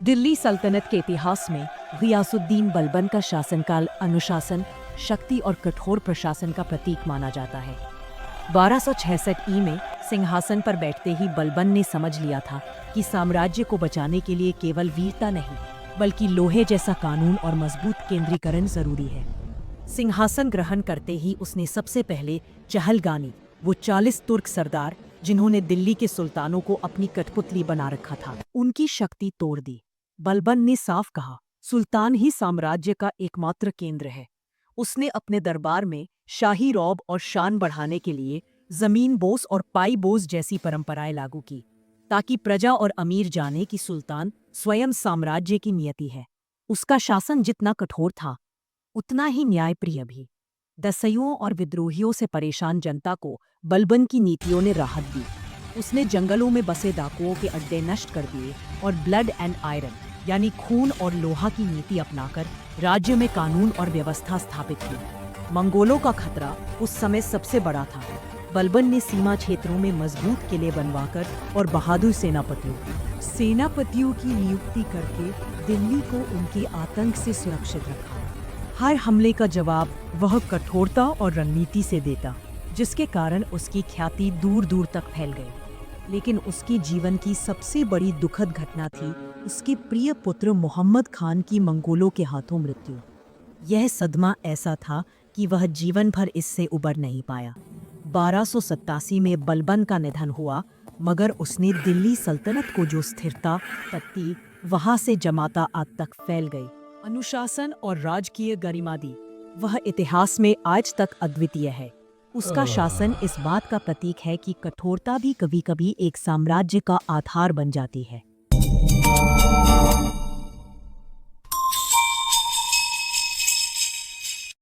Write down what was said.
दिल्ली सल्तनत के इतिहास में गियासुद्दीन बलबन का शासनकाल अनुशासन, शक्ति और कठोर प्रशासन का प्रतीक माना जाता है। 1266 में सिंहासन पर बैठते ही बलबन ने समझ लिया था कि साम्राज्य को बचाने के लिए केवल वीरता नहीं, बल्कि लोहे जैसा कानून और मजबूत केंद्रीकरण जरूरी है। सिंहासन ग्रहण करते ही उसने सबसे पहले चहलगानी, वो 40 तुर्क सरदार जिन्होंने दिल्ली के सुल्तानों को अपनी कठपुतली बना रखा था, उनकी शक्ति तोड़ दी। बलबन ने साफ कहा, सुल्तान ही साम्राज्य का एकमात्र केंद्र है। उसने अपने दरबार में शाही रौब और शान बढ़ाने के लिए जमीन बोस और पाई बोस जैसी परंपराएं लागू की, ताकि प्रजा और अमीर जाने कि सुल्तान स्वयं साम्राज्य की नियति है। उसका शासन जितना कठोर था, उतना ही न्यायप्रिय भी। दस्युओं और विद्रोहियों से परेशान जनता को बलबन की नीतियों ने राहत दी। उसने जंगलों में बसे डाकुओं के अड्डे नष्ट कर दिए और ब्लड एंड आयरन यानी खून और लोहा की नीति अपनाकर राज्य में कानून और व्यवस्था स्थापित की। मंगोलों का खतरा उस समय सबसे बड़ा था। बलबन ने सीमा क्षेत्रों में मजबूत किले बनवाकर और बहादुर सेनापतियों की नियुक्ति करके दिल्ली को उनके आतंक से सुरक्षित रखा। हर हमले का जवाब वह कठोरता और रणनीति से देता, जिसके कारण उसकी ख्याति दूर दूर तक फैल गई। लेकिन उसके जीवन की सबसे बड़ी दुखद घटना थी उसके प्रिय पुत्र मोहम्मद खान की मंगोलों के हाथों मृत्यु। यह सदमा ऐसा था कि वह जीवन भर इससे उबर नहीं पाया। 1287 में बलबन का निधन हुआ, मगर उसने दिल्ली सल्तनत को जो स्थिरता तकती, वहां से जमाता आज तक फैल गई। अनुशासन और राजकीय गरिमा दी, वह इतिहास में आज तक अद्वितीय है। उसका शासन इस बात का प्रतीक है कि कठोरता भी कभी-कभी एक साम्राज्य का आधार बन जाती है।